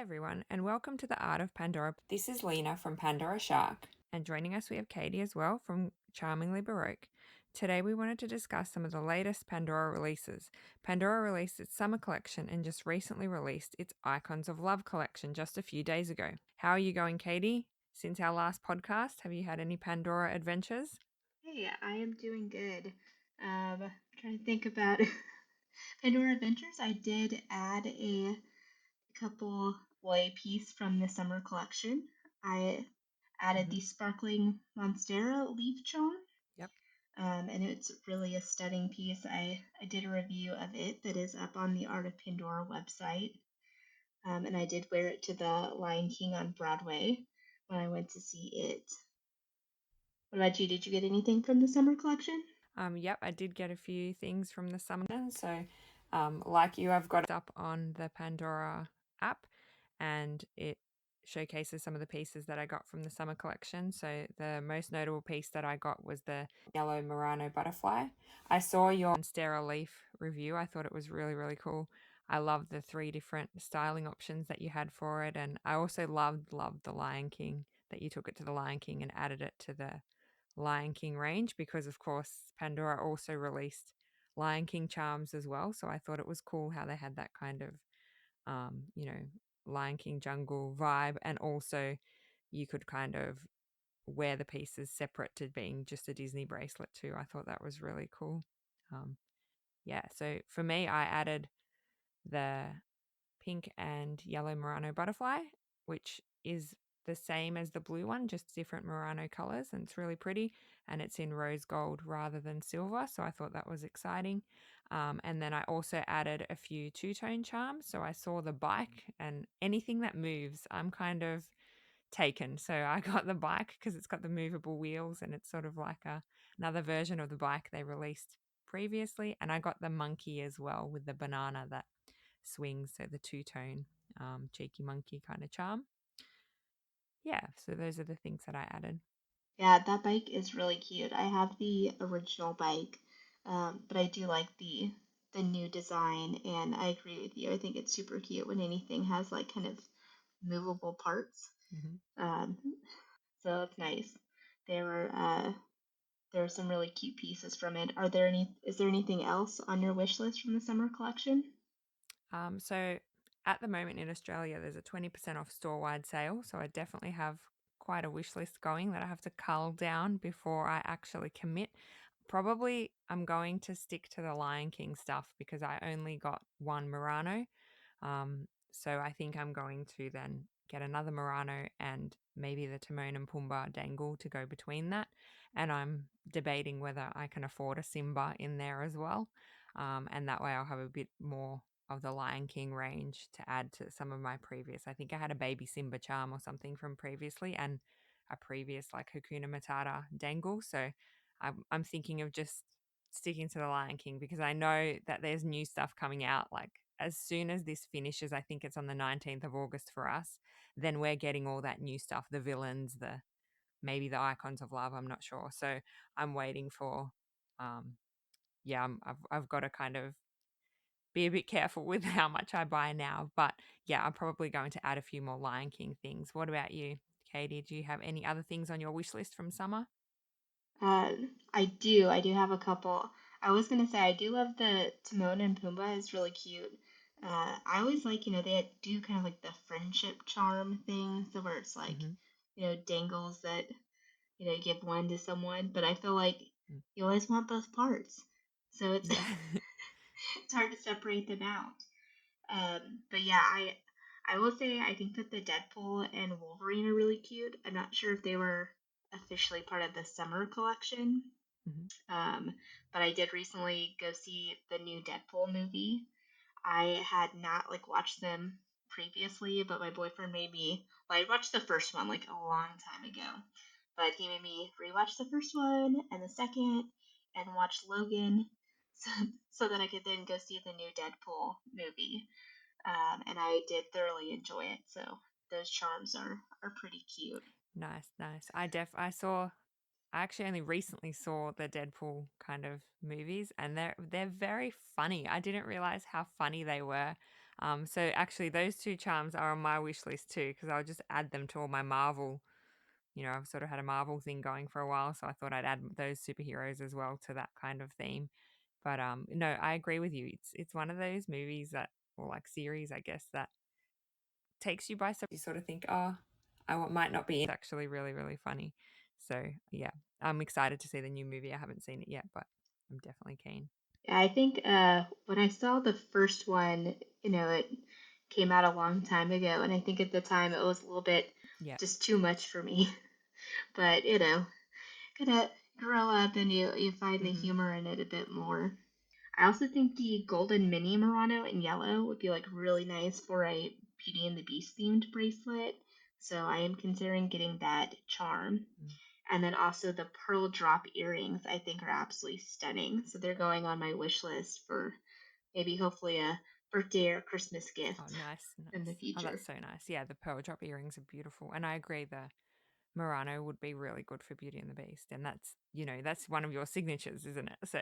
everyone, and welcome to the Art of Pandora. This is Lena from Pandora Shark, and joining us we have Katie as well from Charmingly Baroque. Today we wanted to discuss some of the latest Pandora releases. Pandora released its summer collection and just recently released its Icons of Love collection just a few days ago. How are you going, Katie? Since our last podcast, have you had any Pandora adventures? Hey, I am doing good. Trying to think about Pandora Adventures. I did add a couple, well, a piece from the summer collection. I added Mm-hmm. the sparkling Monstera leaf charm, Yep. and it's really a stunning piece. I did a review of it that is up on the Art of Pandora website, and I did wear it to the Lion King on Broadway when I went to see it. What about you? Did you get anything from the summer collection? Yep, I did get a few things from the summer. So, like you, I've got it up on the Pandora app and it showcases some of the pieces that I got from the summer collection. So, the most notable piece that I got was the yellow Murano butterfly. I saw your Monstera leaf review. I thought it was really, really cool. I love the three different styling options that you had for it. And I also loved the Lion King, that you took it to the Lion King and added it to the Lion King range because, of course, Pandora also released Lion King charms as well. So I thought it was cool how they had that kind of, um, you know, Lion King jungle vibe. And also, you could kind of wear the pieces separate to being just a Disney bracelet, too. I thought that was really cool. Um, yeah. So for me, I added the pink and yellow Murano butterfly, which is the same as the blue one, just different Murano colors. And it's really pretty. And it's in rose gold rather than silver. So I thought that was exciting. And then I also added a few two-tone charms. So I saw the bike and anything that moves, I'm kind of taken. So I got the bike because it's got the movable wheels and it's sort of like another version of the bike they released previously. And I got the monkey as well with the banana that swings, so the two-tone cheeky monkey kind of charm. Yeah, so those are the things that I added. Yeah, that bike is really cute. I have the original bike, but I do like the new design, and I agree with you. I think it's super cute when anything has like kind of movable parts. Mm-hmm. Um, so it's nice. There were there were some really cute pieces from it. Is there anything else on your wish list from the summer collection? So at the moment in Australia, there's a 20% off store-wide sale. So I definitely have quite a wish list going that I have to cull down before I actually commit. Probably I'm going to stick to the Lion King stuff because I only got one Murano. So I think I'm going to then get another Murano and maybe the Timon and Pumbaa dangle to go between that. And I'm debating whether I can afford a Simba in there as well. And that way I'll have a bit more of the Lion King range to add to some of my previous. I think I had a baby Simba charm or something from previously and a previous like Hakuna Matata dangle. So I'm thinking of just sticking to the Lion King because I know that there's new stuff coming out. Like as soon as this finishes, I think it's on the 19th of August for us, then we're getting all that new stuff, the villains, the maybe the Icons of Love, I'm not sure. So I'm waiting for um yeah, I've got to kind of be a bit careful with how much I buy now, but yeah, I'm probably going to add a few more Lion King things. What about you, Katie? Do you have any other things on your wish list from summer? I do. I do have a couple. I was gonna say I do love the Timon and Pumbaa. It's really cute. I always like, they do kind of like the friendship charm thing, so where it's like, Mm-hmm. dangles that, you give one to someone, but I feel like you always want both parts. So it's Yeah. it's hard to separate them out. But yeah, I will say I think that the Deadpool and Wolverine are really cute. I'm not sure if they were officially part of the summer collection, Mm-hmm. um, but I did recently go see the new Deadpool movie. I had not like watched them previously, but my boyfriend made me. Well, I watched the first one like a long time ago, but he made me rewatch the first one and the second, and watch Logan, so so that I could then go see the new Deadpool movie. And I did thoroughly enjoy it. So those charms are pretty cute. Nice, nice. I actually only recently saw the Deadpool kind of movies and they're very funny. I didn't realize how funny they were. So actually, those two charms are on my wish list too, because I'll just add them to all my Marvel. I've sort of had a Marvel thing going for a while, so I thought I'd add those superheroes as well to that kind of theme. But no, I agree with you. It's one of those movies that, or like series, I guess, that takes you by surprise. You sort of think, oh, might not be. It's actually really, really funny. So yeah, I'm excited to see the new movie. I haven't seen it yet, but I'm definitely keen. Yeah, I think when I saw the first one, it came out a long time ago, and I think at the time it was a little bit Yeah. just too much for me. But gonna grow up and you find the Hmm. humor in it a bit more. I also think the golden mini Murano in yellow would be like really nice for a Beauty and the Beast themed bracelet. So I am considering getting that charm. And then also the pearl drop earrings I think are absolutely stunning. So they're going on my wish list for maybe hopefully a birthday or Christmas Oh, gift nice, in the nice. Oh, future. that's so nice. Yeah, the pearl drop earrings are beautiful, and I agree. The Murano would be really good for Beauty and the Beast, and that's one of your signatures, isn't it? So,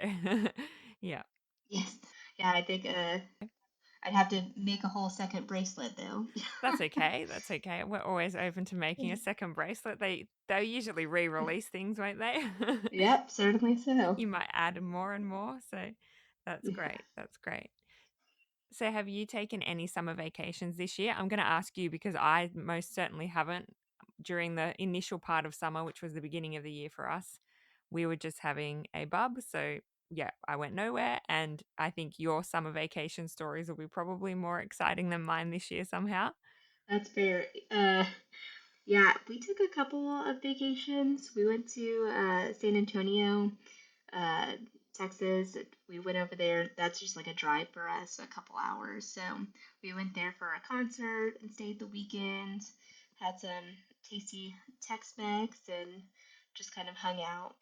yeah, Yes. Yeah, I think I'd have to make a whole second bracelet though. that's okay. That's okay. We're always open to making a second bracelet. They usually re-release things, won't they? Yep, certainly so. You might add more and more. So, that's Yeah. great. That's great. So, have you taken any summer vacations this year? I'm going to ask you because I most certainly haven't. During the initial part of summer, which was the beginning of the year for us, we were just having a bub. So, yeah, I went nowhere. And I think your summer vacation stories will be probably more exciting than mine this year somehow. That's fair. Yeah, we took a couple of vacations. We went to San Antonio, uh, Texas. We went over there. That's just like a drive for us, a couple hours. So we went there for a concert and stayed the weekend, had some tasty Tex-Mex, and just kind of hung out.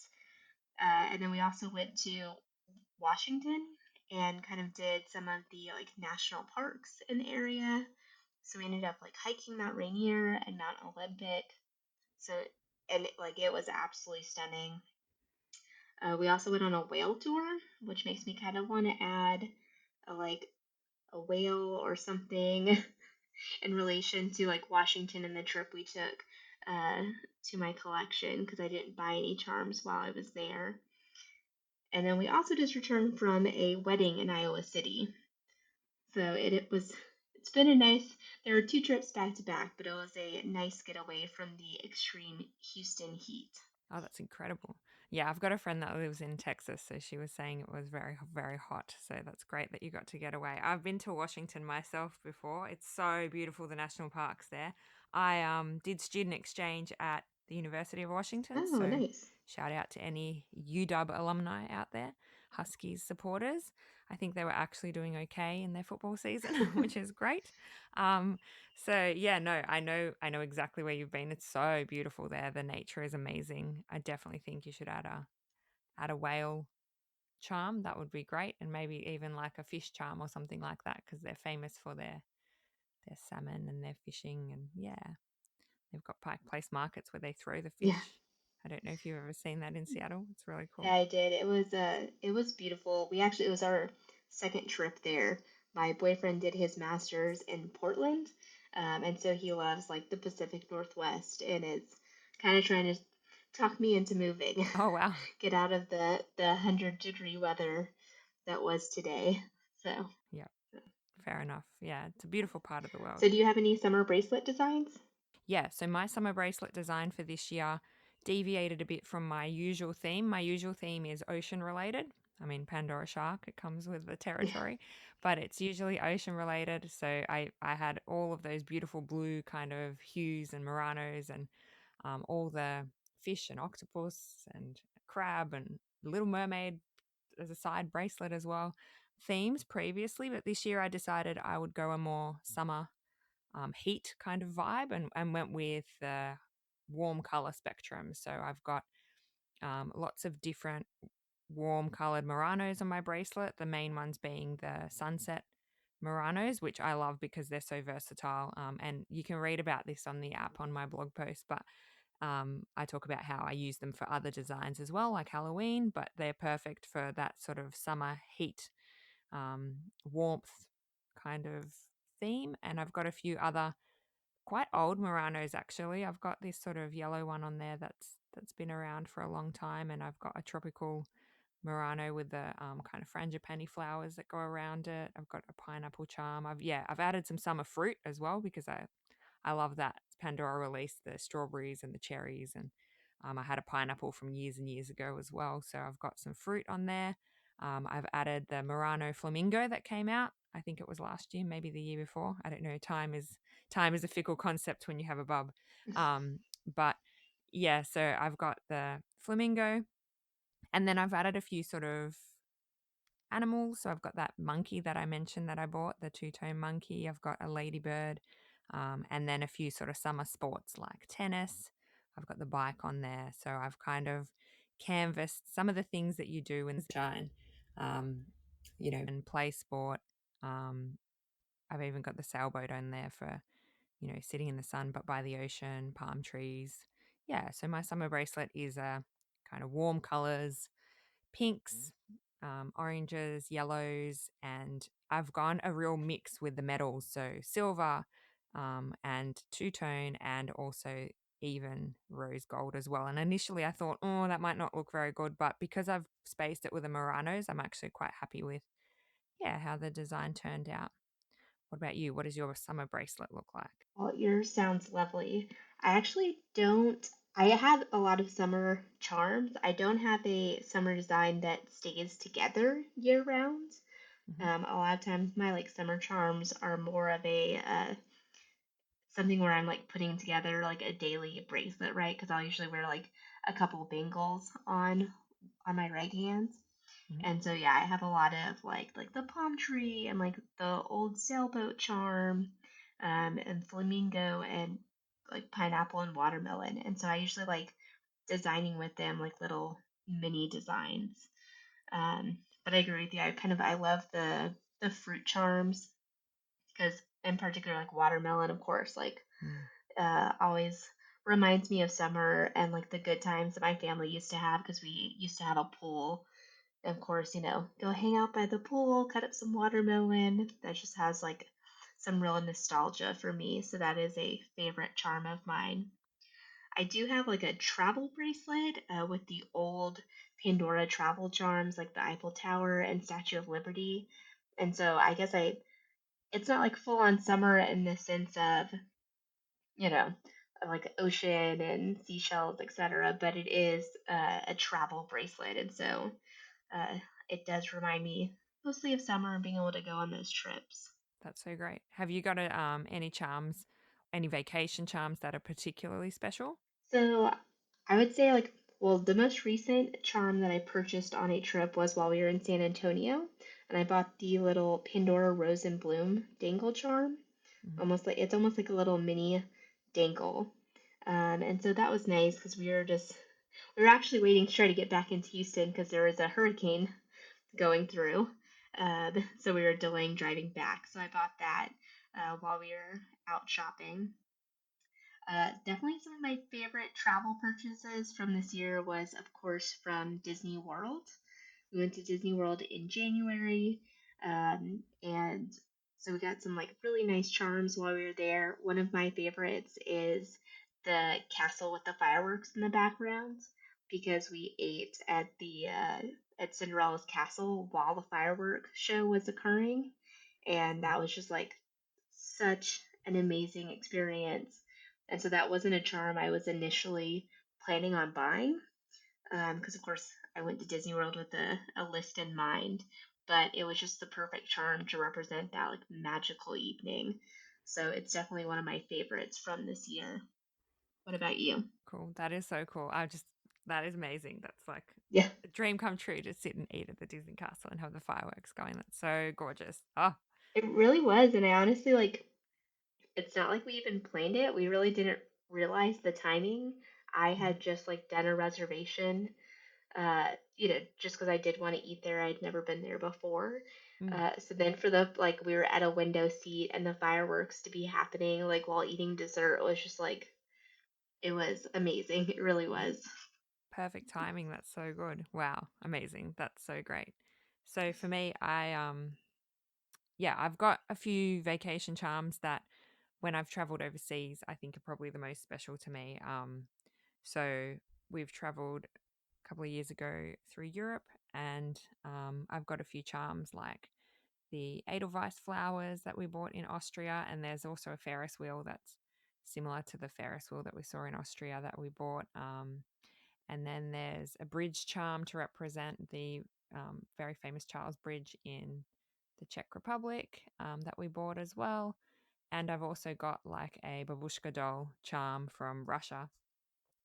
And then we also went to Washington and kind of did some of the like national parks in the area. So we ended up like hiking Mount Rainier and Mount Olympic. So it was absolutely stunning. We also went on a whale tour, which makes me kind of want to add like a whale or something in relation to like Washington and the trip we took uh, to my collection because I didn't buy any charms while I was there. And then we also just returned from a wedding in Iowa City. So it's been a nice there were two trips back to back, but it was a nice getaway from the extreme Houston heat. Oh, that's incredible. Yeah, I've got a friend that lives in Texas, so she was saying it was very, very hot. So that's great that you got to get away. I've been to Washington myself before. It's so beautiful, the national parks there. I did student exchange at the University of Washington, Oh, so nice. shout out to any UW alumni out there, Huskies supporters. I think they were actually doing okay in their football season, which is great. Um, so yeah, no, I know exactly where you've been. It's so beautiful there. The nature is amazing. I definitely think you should add a whale charm. That would be great, and maybe even like a fish charm or something like that because they're famous for their salmon and their fishing. And yeah, they've got Pike Place markets where they throw the Yeah. fish. I don't know if you've ever seen that in Seattle. It's really Yeah, cool. I did. It was beautiful. It was our second trip there. My boyfriend did his master's in Portland, and so he loves like the Pacific Northwest, and is kind of trying to talk me into moving, Oh wow. get out of the 100-degree weather that was today. So, Yeah, fair enough. Yeah, it's a beautiful part of the world. so do you have any summer bracelet designs? Yeah, so my summer bracelet design for this year deviated a bit from my usual theme. My usual theme is ocean related. I mean, Pandora Shark, it comes with the Yeah, territory, but it's usually ocean related. So I had all of those beautiful blue kind of hues and Muranos and all the fish and octopus and crab and Little Mermaid as a side bracelet as well themes previously. But this year I decided I would go a more summer heat kind of vibe and went with the warm color spectrum. So I've got lots of different warm colored Muranos on my bracelet, the main ones being the sunset Muranos, which I love because they're so versatile. And you can read about this on the app on my blog post, but I talk about how I use them for other designs as well, like Halloween, but they're perfect for that sort of summer heat, warmth kind of theme, and I've got a few other quite old Muranos actually. I've got this sort of yellow one on there that's been around for a long time, and I've got a tropical Murano with the kind of frangipani flowers that go around it. I've got a pineapple charm. I've added some summer fruit as well because I love that Pandora released the strawberries and the cherries, and I had a pineapple from years and years ago as well. So I've got some fruit on there. I've added the Murano flamingo that came out. I think it was last year, maybe the year before. I don't know. Time is a fickle concept when you have a bub. But yeah, so I've got the flamingo, and then I've added a few sort of animals. So I've got that monkey that I mentioned that I bought, the two-tone monkey. I've got a ladybird, and then a few sort of summer sports like tennis. I've got the bike on there. So I've kind of canvassed some of the things that you do in the sunshine, um, and play sport. Um, I've even got the sailboat on there for, sitting in the sun, but by the ocean, palm trees. Yeah. So my summer bracelet is kind of warm colors, pinks, oranges, yellows, and I've gone a real mix with the metals. So silver, and two tone, and also even rose gold as well. And initially I thought, oh, that might not look very good, but because I've spaced it with the Muranos, I'm actually quite happy with, yeah, how the design turned out. What about you? What does your summer bracelet look like? Well, yours sounds lovely. I actually don't. I have a lot of summer charms. I don't have a summer design that stays together year round. Hmm. A lot of times, my like summer charms are more of a something where I'm like putting together like a daily bracelet, right? Because I'll usually wear like a couple bangles on my right hand. Hmm. And so yeah, I have a lot of like the palm tree and like the old sailboat charm, and flamingo and like pineapple and watermelon. And so I usually like designing with them like little mini designs. But I agree with you. I love the fruit charms because in particular like watermelon, of course, like Mm. always reminds me of summer and like the good times that my family used to have because we used to have a pool. Of course, go hang out by the pool, cut up some watermelon. That just has like some real nostalgia for me. So that is a favorite charm of mine. I do have like a travel bracelet with the old Pandora travel charms, like the Eiffel Tower and Statue of Liberty. And so I guess it's not like full on summer in the sense of, you know, like ocean and seashells, etc. But it is a travel bracelet. And so uh, it does remind me mostly of summer and being able to go on those trips. That's so great. Have you got any charms, any vacation charms that are particularly special? So I would say, like, well, the most recent charm that I purchased on a trip was while we were in San Antonio, and I bought the little Pandora Rose and Bloom dangle charm. Mhm. It's almost like a little mini dangle. And so that was nice because we were actually waiting to try to get back into Houston because there was a hurricane going through. So we were delaying driving back. So I bought that while we were out shopping. Definitely some of my favorite travel purchases from this year was, of course, from Disney World. We went to Disney World in January, and so we got some like really nice charms while we were there. One of my favorites is the castle with the fireworks in the background because we ate at Cinderella's castle while the firework show was occurring, and that was just like such an amazing experience. And so that wasn't a charm I was initially planning on buying because of course I went to Disney World with a list in mind, but it was just the perfect charm to represent that like magical evening. So it's definitely one of my favorites from this year. What about you? Cool. That is so cool. That is amazing. That's like Yeah, a dream come true to sit and eat at the Disney castle and have the fireworks going. That's so gorgeous. Oh, it really was, and I honestly like. It's not like we even planned it. We really didn't realize the timing. I mhm. had just like done a reservation, just because I did want to eat there. I'd never been there before. Mm. So then for the like we were at a window seat and the fireworks to be happening like while eating dessert it was just like it was amazing. It really was. Perfect timing. That's so good. Wow, amazing. That's so great. So for me, yeah, I've got a few vacation charms that when I've traveled overseas, I think are probably the most special to me. So we've traveled a couple of years ago through Europe, and I've got a few charms like the Edelweiss flowers that we bought in Austria, and there's also a Ferris wheel that's similar to the Ferris wheel that we saw in Austria that we bought. And then there's a bridge charm to represent the very famous Charles Bridge in the Czech Republic that we bought as well. And I've also got like a babushka doll charm from Russia,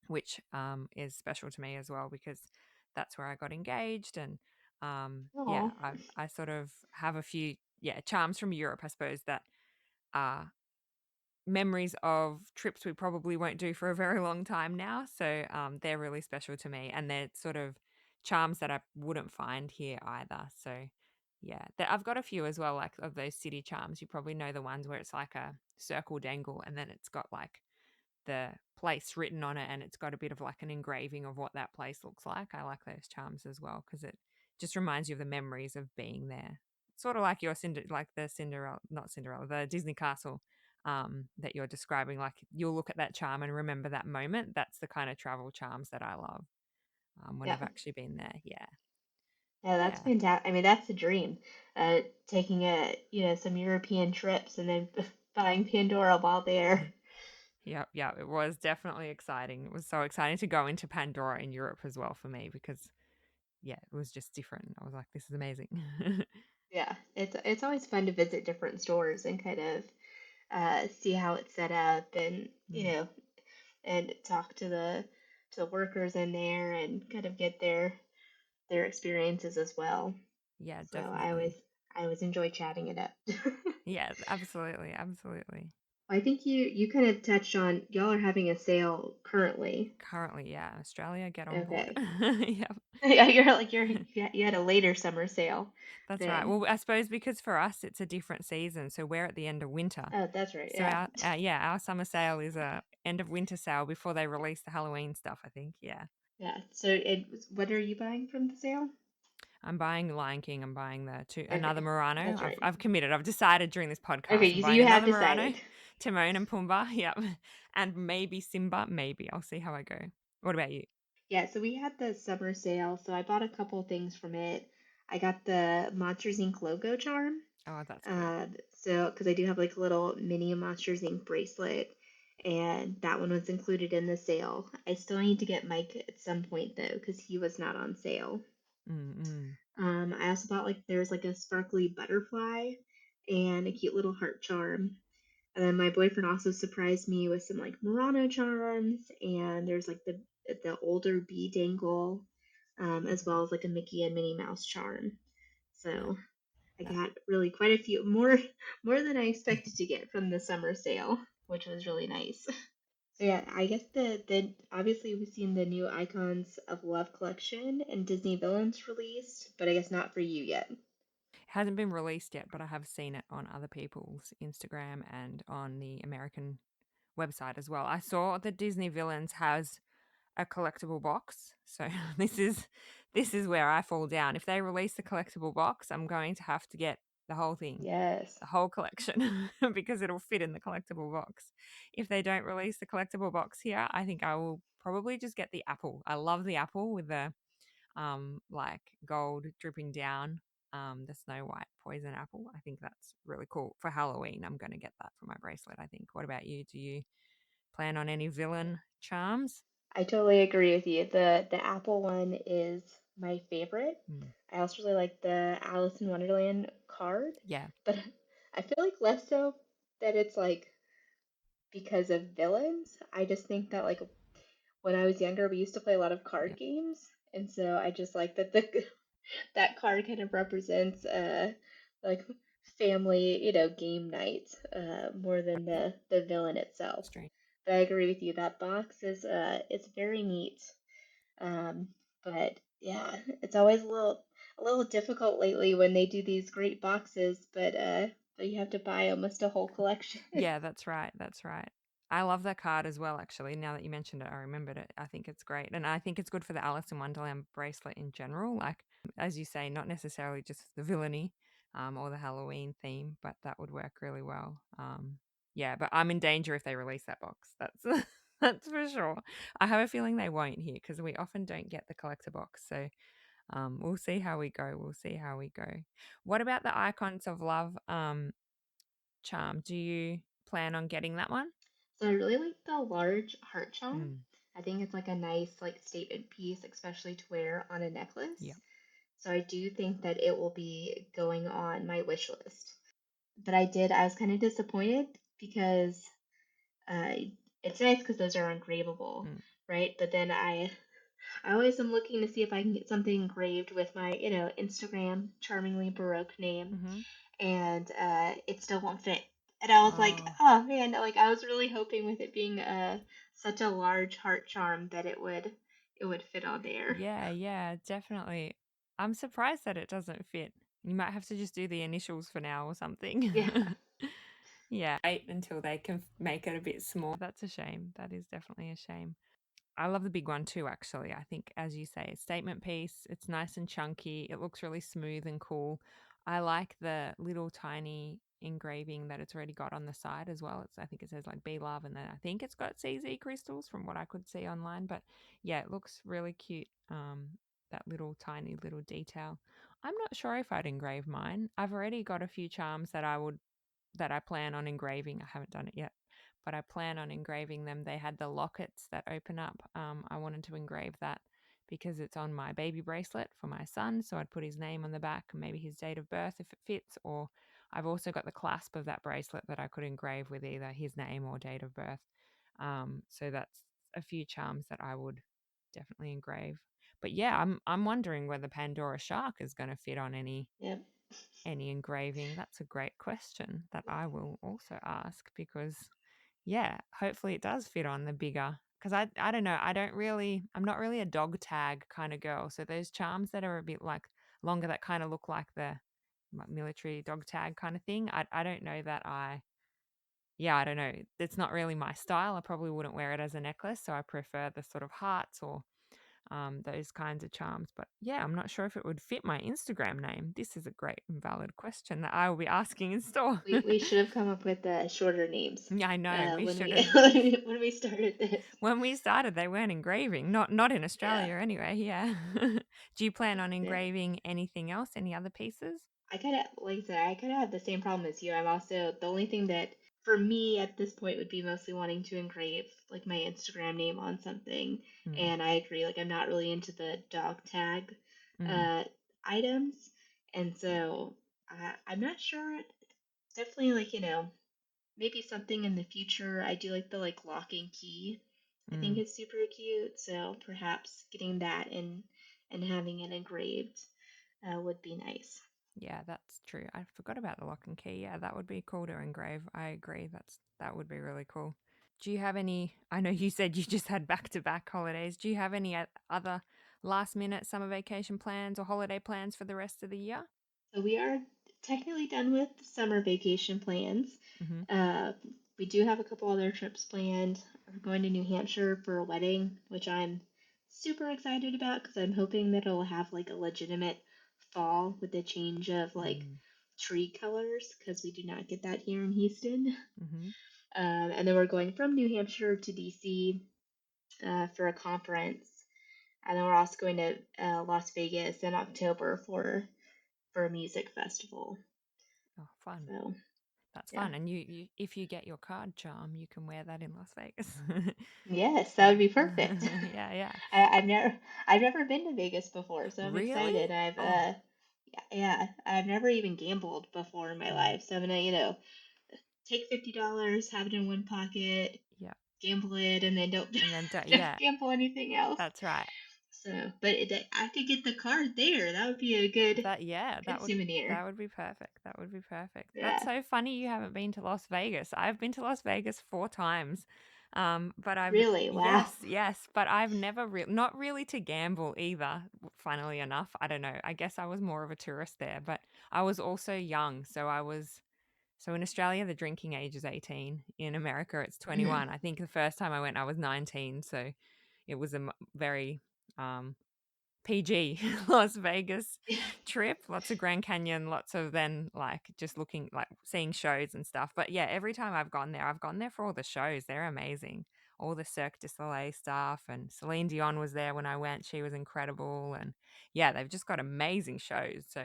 which is special to me as well because that's where I got engaged. And yeah, Oh, I sort of have a few, yeah, charms from Europe, I suppose, that are memories of trips we probably won't do for a very long time now. So they're really special to me, and they're sort of charms that I wouldn't find here either. So yeah, I've got a few as well, like of those city charms. You probably know the ones where it's like a circle dangle, and then it's got like the place written on it, and it's got a bit of like an engraving of what that place looks like. I like those charms as well because it just reminds you of the memories of being there. Sort of like your like the Cinderella, not Cinderella, the Disney castle that you're describing. Like you'll look at that charm and remember that moment. That's the kind of travel charms that I love when yeah. I've actually been there. Yeah, Yeah, that's yeah, fantastic. I mean, that's the dream. Taking some European trips and then buying Pandora while there. yep, yep. It was definitely exciting. It was so exciting to go into Pandora in Europe as well for me because yeah, it was just different. I was like, this is amazing. Yeah, it's always fun to visit different stores and kind of see how it's set up and Mm. and talk to the workers in there and kind of get their experiences as well. Yeah, So definitely. I always enjoy chatting it up. Yeah, absolutely, absolutely. I think you kind of touched on y'all are having a sale currently. Currently, yeah, Australia, get on board. Okay. Yep. Yeah, you had a later summer sale That's right. then. Well, I suppose because for us it's a different season, so we're at the end of winter. Oh, that's right. So Yeah. our yeah, our summer sale is a end of winter sale before they release the Halloween stuff, I think. Yeah. Yeah. So what are you buying from the sale? I'm buying Lion King, I'm buying the two another Okay. Murano. That's right. I've committed. I've decided during this podcast I'm Okay, so buying you have another Murano, decided. Timon and Pumbaa. Yep. And maybe Simba, maybe. I'll see how I go. What about you? Yeah, so we had the summer sale, so I bought a couple things from it. I got the Monsters Inc. logo charm. Oh, that's cool. So because I do have like a little mini Monsters Inc. bracelet, and that one was included in the sale. I still need to get Mike at some point though, because he was not on sale. Mm-mm. I also bought like there's like a sparkly butterfly and a cute little heart charm. And then my boyfriend also surprised me with some like Murano charms, and there's like the older bee dangle, as well as like a Mickey and Minnie Mouse charm. Yeah. So I That got really quite a few more than I expected to get from the summer sale, which was really nice. So yeah, I guess the obviously we've seen the new Icons of Love collection and Disney Villains released, but I guess not for you yet. hasn't been released yet, but I have seen it on other people's Instagram and on the American website as well. I saw that Disney Villains has a collectible box. So this is where I fall down. If they release the collectible box, I'm going to have to get the whole thing, Yes. the whole collection because it'll fit in the collectible box. If they don't release the collectible box here, I think I will probably just get the apple. I love the apple with the like gold dripping down the Snow White poison apple. I think that's really cool for Halloween. I'm going to get that for my bracelet, I think. What about you? Do you plan on any villain charms? I totally agree with you. The Apple one is my favorite. Mm, I also really like the Alice in Wonderland card, yeah, but I feel like less so that it's like because of villains. I just think that like when I was younger, we used to play a lot of yeah, card games, and so I just like that the that card kind of represents like family, game night more than yeah. the villain itself. Strange. But I agree with you. That box is it's very neat. Um, but yeah, it's always a little difficult lately when they do these great boxes, but you have to buy almost a whole collection. Yeah, that's right. That's right. I love that card as well, actually. Now that you mentioned it, I remembered it. I think it's great. And I think it's good for the Alice in Wonderland bracelet in general. Like, as you say, not necessarily just the villainy. or the Halloween theme, but that would work really well. Yeah, but I'm in danger if they release that box. That's that's for sure. I have a feeling they won't here because we often don't get the collector box. So we'll see how we go. We'll see how we go. What about the Icons of Love charm? Do you plan on getting that one? So I really like the large heart charm. Mm, I think it's like a nice like statement piece, especially to wear on a yeah. necklace. So I do think that it will be going on my wish list. But I was kind of disappointed because uh, it's nice because those are engravable, Mm, right? But then I always am looking to see if I can get something engraved with my, Instagram Charmingly Baroque name, mm-hmm. and it still won't fit. And I was like, Oh, oh man, like I was really hoping with it being such a large heart charm that it would fit on there. yeah, yeah, definitely. I'm surprised that it doesn't fit. You might have to just do the initials for now or something. Yeah. Yeah, wait until they can make it a bit small. That's a shame. That is definitely a shame. I love the big one too, actually. I think, as you say, a statement piece. It's nice and chunky. It looks really smooth and cool. I like the little tiny engraving that it's already got on the side as well. I think it says like Be Love, and then I think it's got CZ crystals from what I could see online. But yeah, it looks really cute. That little tiny little detail. I'm not sure if I'd engrave mine. I've already got a few charms that I plan on engraving. I haven't done it yet, but I plan on engraving them. They had the lockets that open up. I wanted to engrave that because it's on my baby bracelet for my son. So I'd put his name on the back and maybe his date of birth if it fits. Or I've also got the clasp of that bracelet that I could engrave with either his name or date of birth. So that's a few charms that I would definitely engrave. But yeah, I'm wondering whether Pandora Shark is going to fit on Yep. any engraving? That's a great question that I will also ask because, yeah, hopefully it does fit on the bigger. Because I don't know, I'm not really a dog tag kind of girl. So those charms that are a bit like longer that kind of look like the military dog tag kind of thing, I don't know that yeah, I don't know. It's not really my style. I probably wouldn't wear it as a necklace. So I prefer the sort of hearts or those kinds of charms. But yeah, I'm not sure if it would fit my Instagram name. This is a great and valid question that I will be asking in store. We should have come up with shorter names Yeah, I know. We when should we have. when we started this. When we started, they weren't engraving. Not in Yeah. Australia anyway. Yeah. Do you plan on Yeah. engraving anything else? Any other pieces? I kind of, like I said, I kind of have the same problem as you. I'm also the only thing that for me at this point would be mostly wanting to engrave like my Instagram name on something. Mm, And I agree, like I'm not really into the dog tag mm, uh, items, and so I'm not sure. Definitely, like maybe something in the future. I do like the like lock and key. I think mm. it's super cute. So perhaps getting that and having it engraved would be nice. Yeah, that's true. I forgot about the lock and key. Yeah, that would be cool to engrave. I agree. That would be really cool. Do you have any? I know you said you just had back to back holidays. Do you have any other last minute summer vacation plans or holiday plans for the rest of the year? So we are technically done with summer vacation plans. Mm-hmm. Uh, we do have a couple other trips planned. We're going to New Hampshire for a wedding, which I'm super excited about because I'm hoping that it'll have like a legitimate fall with the change of like Mm, tree colors because we do not get that here in Houston. mm-hmm. And then we're going from New Hampshire to DC for a conference, and then we're also going to Las Vegas in October for a music festival. Oh, fun. So That's yeah. fun. And you, if you get your card charm, you can wear that in Las Vegas. Yes, that would Yeah. be perfect. Yeah, yeah. I've never been to Vegas before, so I'm Really? excited. Oh, Yeah, I've never even gambled before in my mm, life, so I'm gonna take $50, have it in one pocket, gamble it, and then don't and then don't yeah, gamble anything else. that's right. So, but I could get the card there. That would be a good That good souvenir. would be perfect. That would be perfect. That's Yeah, so funny you haven't been to Las Vegas. I've been to Las Vegas 4 times. But I've really. Wow. yes, but I've never not really to gamble either, funnily enough. I don't know. I guess I was more of a tourist there, but I was also young, so in Australia the drinking age is 18. In America it's Mhm. 21. I think the first time I went I was 19, so it was a very um PG Las Vegas trip. Lots of Grand Canyon, lots of then like just looking like seeing shows and stuff. But yeah, every time I've gone there for all the shows. They're amazing. All the Cirque du Soleil stuff, and Celine Dion was there when I went. She was incredible, and yeah, they've just got amazing shows. So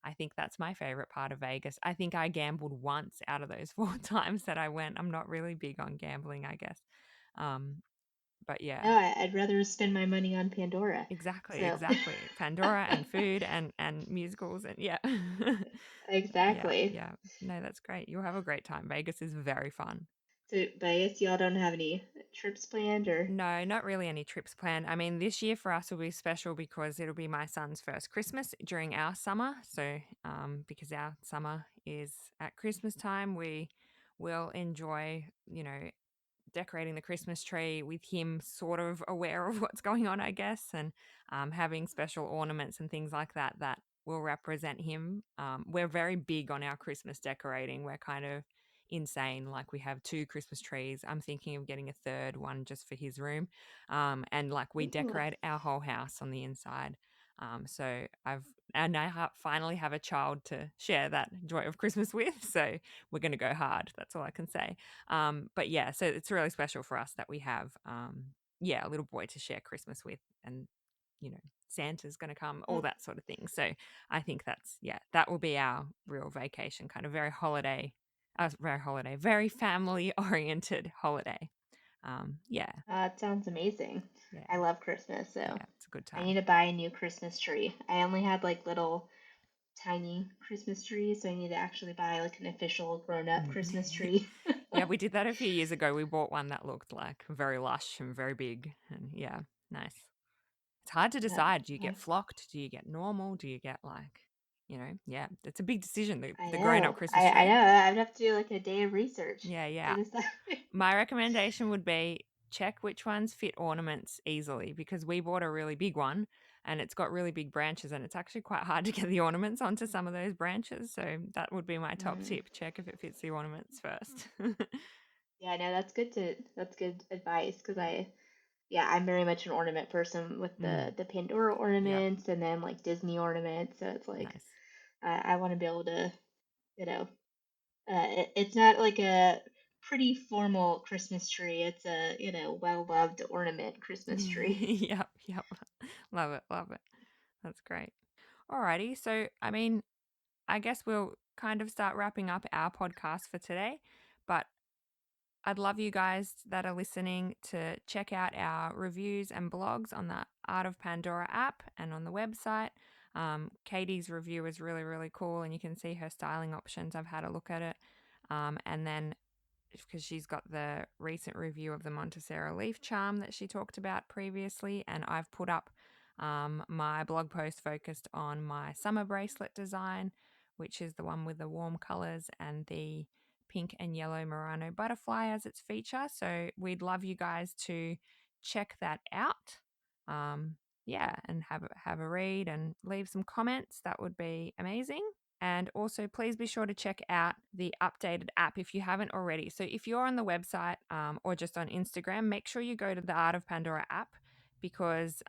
I think that's my favorite part of Vegas. I think I gambled once out of those 4 times that I went. I'm not really big on gambling, I guess. Um, but yeah, No, I'd rather spend my money on Pandora. exactly, So exactly. Pandora and food and musicals and yeah. Yeah, exactly. yeah. No, that's great. You'll have a great time. Vegas is very fun. So, but I guess y'all don't have any trips planned, or No, not really any trips planned. I mean, this year for us will be special because it'll be my son's first Christmas during our summer. So, because our summer is at Christmas time, we will enjoy, decorating the Christmas tree with him sort of aware of what's going on, I guess, and having special ornaments and things like that that will represent him. We're very big on our Christmas decorating. We're kind of insane. Like we have 2 Christmas trees. I'm thinking of getting a third one just for his room. And like we ooh, decorate our whole house on the inside. So and I finally have a child to share that joy of Christmas with. So we're going to go hard. That's all I can say. But yeah, so it's really special for us that we have, yeah, a little boy to share Christmas with, and Santa's going to come, all that, that sort of thing. So I think yeah, that will be our real vacation, kind of very holiday, very family oriented holiday. Yeah, it sounds amazing. yeah, I love Christmas, so yeah, it's a good I need time. to buy a new Christmas tree. I only had like little tiny Christmas trees, so I need to actually buy like an official grown-up Mm. Christmas tree. Yeah, we did that a few years ago. We bought one that looked like very lush and very big, and yeah, nice. It's hard to Yeah, decide. Do you get I, flocked? Do you get normal? Do you get like, yeah, it's a big decision, I the grown up know. Christmas I tree. know. I'd have to do like a day of research Yeah, to yeah. decide. My recommendation would be check which ones fit ornaments easily because we bought a really big one and it's got really big branches and it's actually quite hard to get the ornaments onto some of those branches. So that would be my top Mm. tip. Check if it fits the ornaments first. Yeah, no, that's good advice because yeah, I'm very much an ornament person with Mm, the Pandora yep. ornaments and then like Disney ornaments. So it's like Nice. I want to be able to, you know, it's not like a pretty formal Christmas tree. It's a, well loved ornament Christmas tree. Yep, yep. Love it, love it. That's great. Alrighty. So, I mean, I guess we'll kind of start wrapping up our podcast for today. But I'd love you guys that are listening to check out our reviews and blogs on the Art of Pandora app and on the website. Katie's review is really, really cool, and you can see her styling options. I've had a look at it. And then because she's got the recent review of the Montessori leaf charm that she talked about previously, and I've put up my blog post focused on my summer bracelet design, which is the one with the warm colors and the pink and yellow Murano butterfly as its feature. So we'd love you guys to check that out. Yeah, and have a read and leave some comments. That would be amazing. And also, please be sure to check out the updated app if you haven't already. So, if you're on the website or just on Instagram, make sure you go to the Art of Pandora app because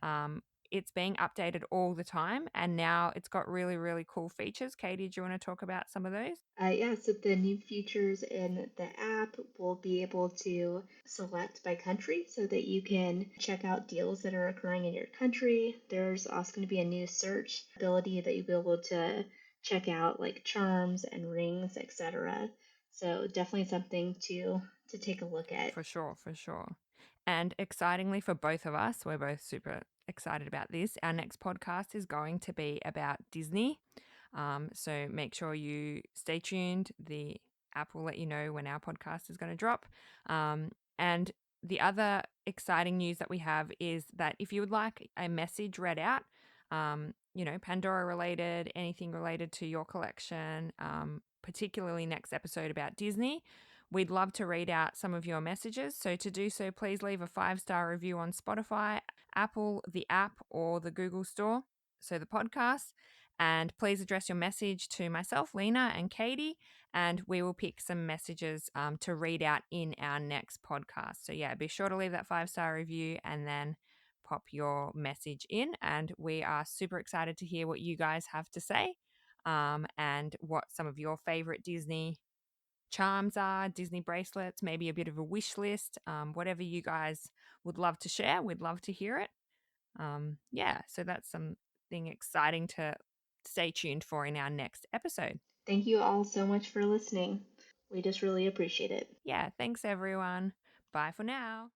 it's being updated all the time. And now it's got really, really cool features. Katie, do you want to talk about some of those? Yeah, so the new features in the app will be able to select by country so that you can check out deals that are occurring in your country. There's also going to be a new search ability that you'll be able to check out like charms and rings, etc. So definitely something to take a look at. For sure, for sure. And excitingly for both of us, we're both super excited about this. Our next podcast is going to be about Disney. So make sure you stay tuned. The app will let you know when our podcast is going to drop. And the other exciting news that we have is that if you would like a message read out, Pandora related, anything related to your collection, particularly next episode about Disney, we'd love to read out some of your messages. So to do so, please leave a 5-star review on Spotify, Apple, the app, or the Google Store. So the podcast. And please address your message to myself, Lena, and Katie, and we will pick some messages to read out in our next podcast. So, yeah, be sure to leave that 5-star review and then pop your message in. And we are super excited to hear what you guys have to say, and what some of your favorite Disney charms are, Disney bracelets, maybe a bit of a wish list, whatever you guys would love to share. We'd love to hear it. Yeah, so that's something exciting to stay tuned for in our next episode. Thank you all so much for listening. We just really appreciate it. Yeah, thanks everyone. Bye for now.